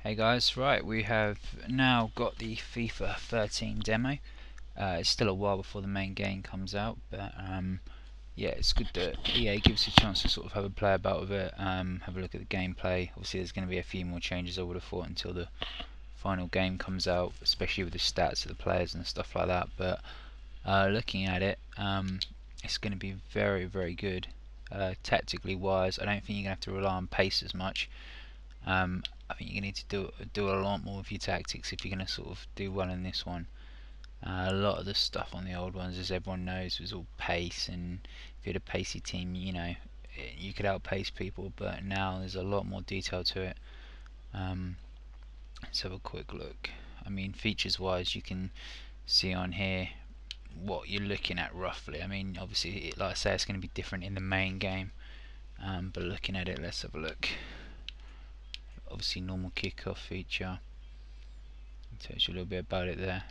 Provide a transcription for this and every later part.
Hey guys, right, we have now got the FIFA 13 demo. It's still a while before the main game comes out, but yeah, it's good that EA gives us a chance to sort of have a play about with it, have a look at the gameplay. Obviously there's going to be a few more changes I would have thought until the final game comes out, especially with the stats of the players and stuff like that, but looking at it, it's going to be very, very good. Tactically wise, I don't think you're going to have to rely on pace as much. I think you're going to need to do a lot more with your tactics if you're going to sort of do well in this one. A lot of the stuff on the old ones, as everyone knows, was all pace, and if you had a pacey team, you know, you could outpace people, but now there's a lot more detail to it. Let's have a quick look. I mean, features wise, you can see on here what you're looking at roughly. I mean, obviously, like I say, it's going to be different in the main game, but looking at it, let's have a look. Obviously, normal kickoff feature. Tells you a little bit about it there.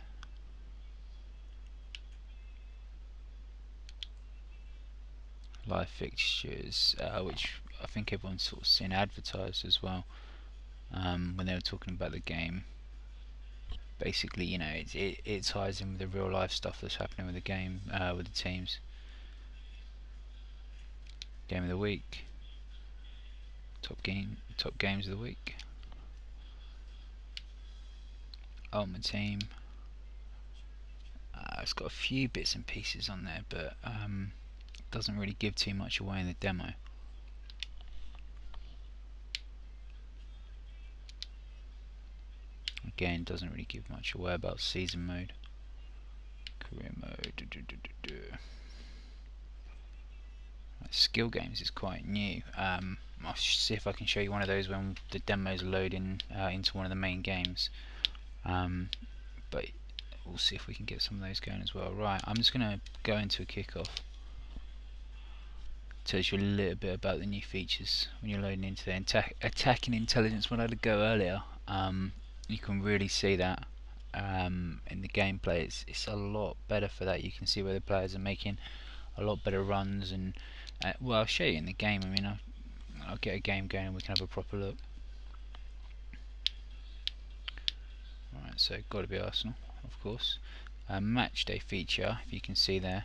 Live fixtures, which I think everyone's sort of seen advertised as well when they were talking about the game. Basically, you know, it ties in with the real life stuff that's happening with the game, with the teams. Game of the week, top games of the week. Ultimate team. It's got a few bits and pieces on there, but doesn't really give too much away in the demo. Again, doesn't really give much away about season mode, career mode. Skill games is quite new. I'll see if I can show you one of those when the demos load in into one of the main games. But we'll see if we can get some of those going as well. Right, I'm just going to go into a kickoff. Tells you a little bit about the new features when you're loading into the attacking intelligence. When I had to go earlier, you can really see that in the gameplay. It's a lot better for that. You can see where the players are making a lot better runs, and well, I'll show you in the game. I mean, I'll get a game going and we can have a proper look. Right, so got to be Arsenal, of course. Match day feature, if you can see there,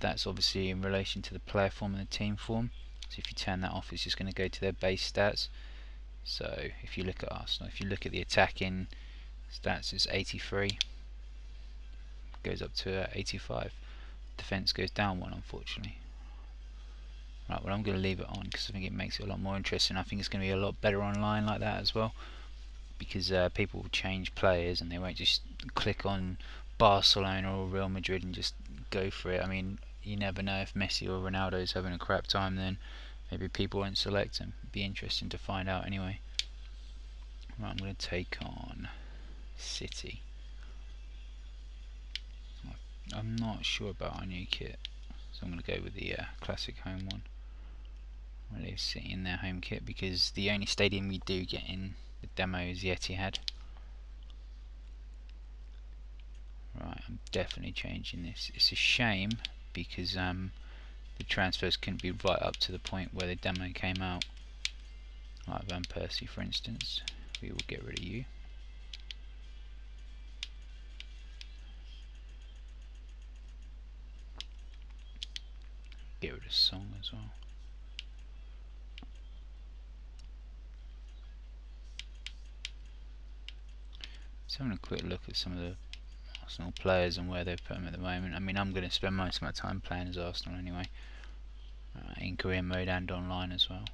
that's obviously in relation to the player form and the team form. So if you turn that off, it's just going to go to their base stats. So if you look at Arsenal, if you look at the attacking stats, it's 83, goes up to 85. Defense goes down one, unfortunately. Right, well, I'm going to leave it on because I think it makes it a lot more interesting. I think it's going to be a lot better online like that as well, because people will change players and they won't just click on Barcelona or Real Madrid and just go for it. I mean, you never know, if Messi or Ronaldo is having a crap time, then maybe people won't select him. It'd be interesting to find out anyway. Right, I'm going to take on City. I'm not sure about our new kit, so I'm going to go with the classic home one. I'm going to leave City in their home kit because the only stadium we do get in the demo is the Etihad. Right, I'm definitely changing this. It's a shame because the transfers couldn't be right up to the point where the demo came out. Like Van Persie, for instance, we will get rid of you. Get rid of Song as well. Just having a quick look at some of the Arsenal players and where they've put them at the moment. I mean, I'm going to spend most of my time playing as Arsenal anyway, in career mode and online as well.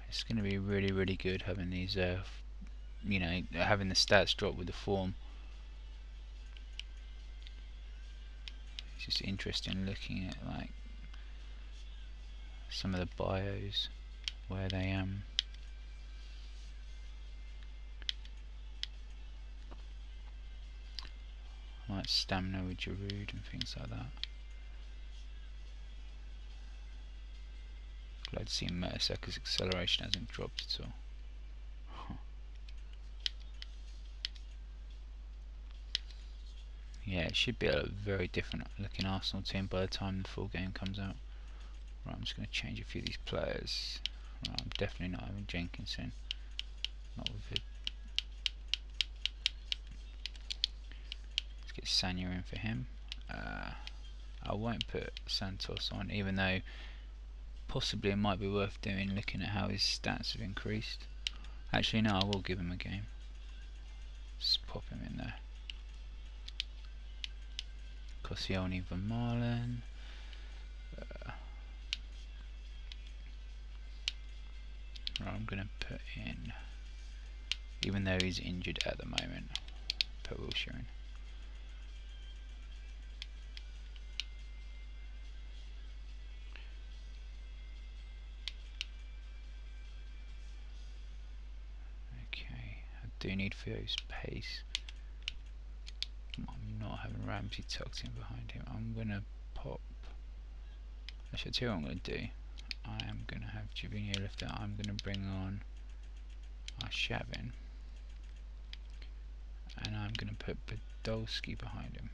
It's going to be really, really good having these, you know, having the stats drop with the form. It's just interesting looking at like some of the bios where they like stamina with Giroud and things like that. Glad to see Mertesack's acceleration hasn't dropped at all. Yeah, it should be a very different looking Arsenal team by the time the full game comes out. Right, I'm just going to change a few of these players. Right, I'm definitely not having Jenkinson. Not with it. Let's get Sanya in for him. I won't put Santos on, even though possibly it might be worth doing, looking at how his stats have increased. Actually, no, I will give him a game. Just pop him in there. Koscielny, Van Marlen. Right, I'm going to put in, even though he's injured at the moment, put Wilshere in. Okay, I do need Theo's pace. I'm not having Ramsey tucked in behind him. I'm going to pop. Actually, I'll tell you what I'm going to do. I am going to have Jovino lift out. I'm going to bring on Shavin. And I'm going to put Podolski behind him.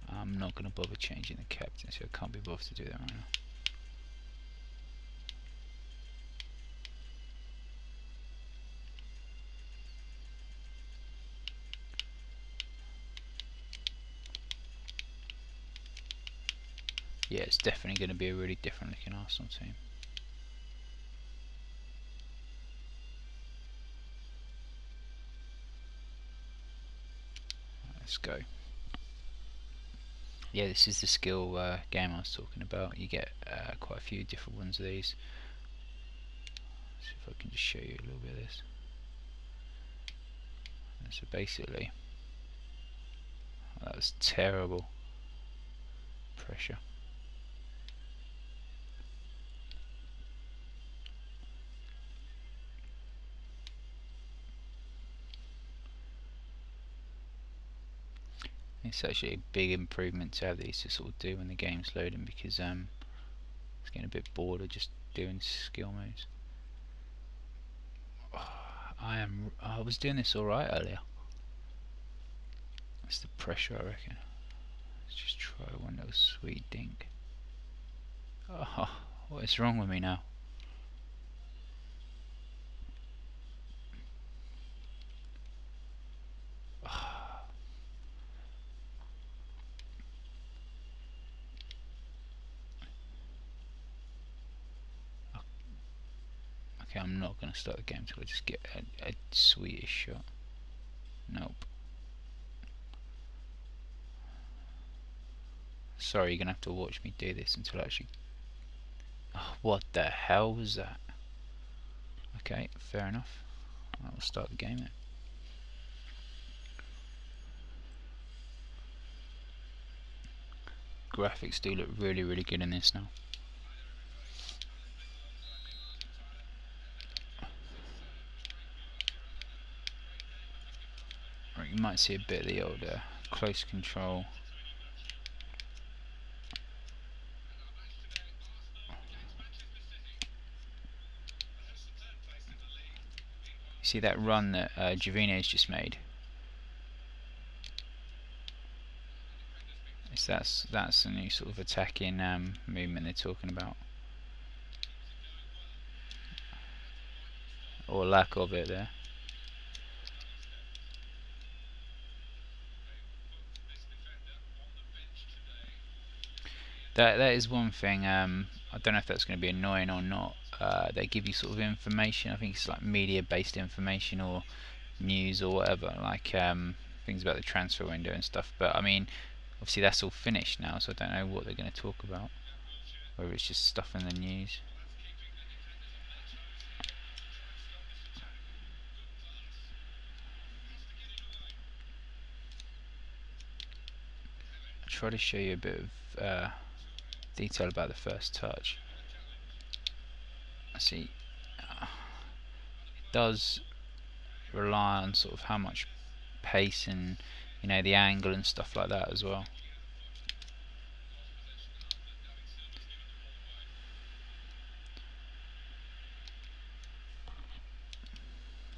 I'm not going to bother changing the captain, so I can't be bothered to do that right now. Yeah, it's definitely going to be a really different looking Arsenal team. Right, let's go. Yeah, this is the skill game I was talking about. You get quite a few different ones of these. See if I can just show you a little bit of this. And so basically, that was terrible pressure. It's actually a big improvement to have these to sort of do when the game's loading, because it's getting a bit bored of just doing skill moves. I was doing this alright earlier. It's the pressure, I reckon. Let's just try one little sweet dink. Oh, what is wrong with me now? Okay, I'm not going to start the game until I just get a sweetish shot. Nope. Sorry, you're going to have to watch me do this until I actually... Oh, what the hell was that? Okay, fair enough. I'll start the game then. Graphics do look really, really good in this now. Right, you might see a bit of the old close control. See that run that Jovino's just made? That's the new sort of attacking movement they're talking about, or lack of it there. That is one thing. I don't know if that's going to be annoying or not. They give you sort of information. I think it's like media-based information or news or whatever, like things about the transfer window and stuff. But I mean, obviously that's all finished now, so I don't know what they're going to talk about. Whether it's just stuff in the news. I'll try to show you a bit of detail about the first touch. I see. It does rely on sort of how much pace and the angle and stuff like that as well.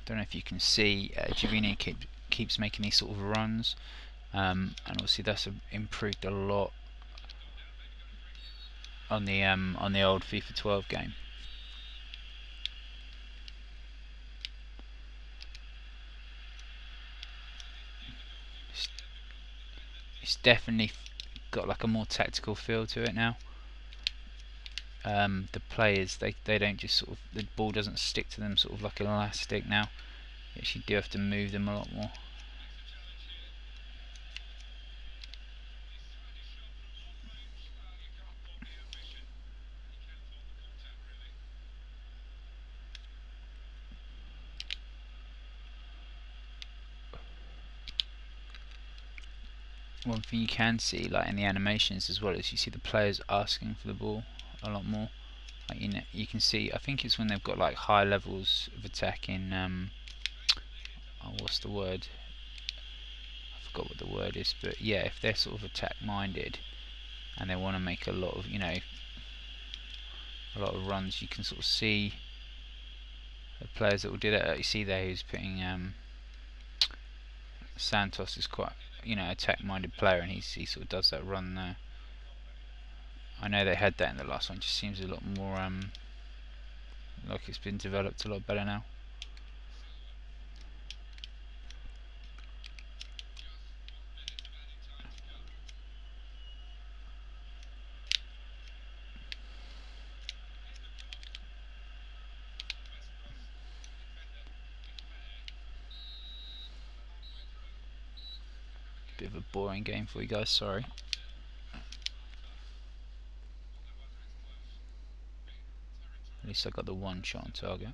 Don't know if you can see Jovino keeps making these sort of runs, and obviously that's improved a lot. on the old FIFA 12 game. It's definitely got like a more tactical feel to it now. The players, they don't just sort of, the ball doesn't stick to them sort of like an elastic now. You actually do have to move them a lot more. One thing you can see, like in the animations as well, is you see the players asking for the ball a lot more. Like, you can see, I think it's when they've got like high levels of attack in oh, what's the word? I forgot what the word is, but yeah, if they're sort of attack minded and they want to make a lot of, a lot of runs, you can sort of see the players that will do that. You see there, who's putting Santos is quite, attack minded player, and he sort of does that run there. I know they had that in the last one. It just seems a lot more like it's been developed a lot better now. Bit of a boring game for you guys, sorry. At least I got the one shot on target.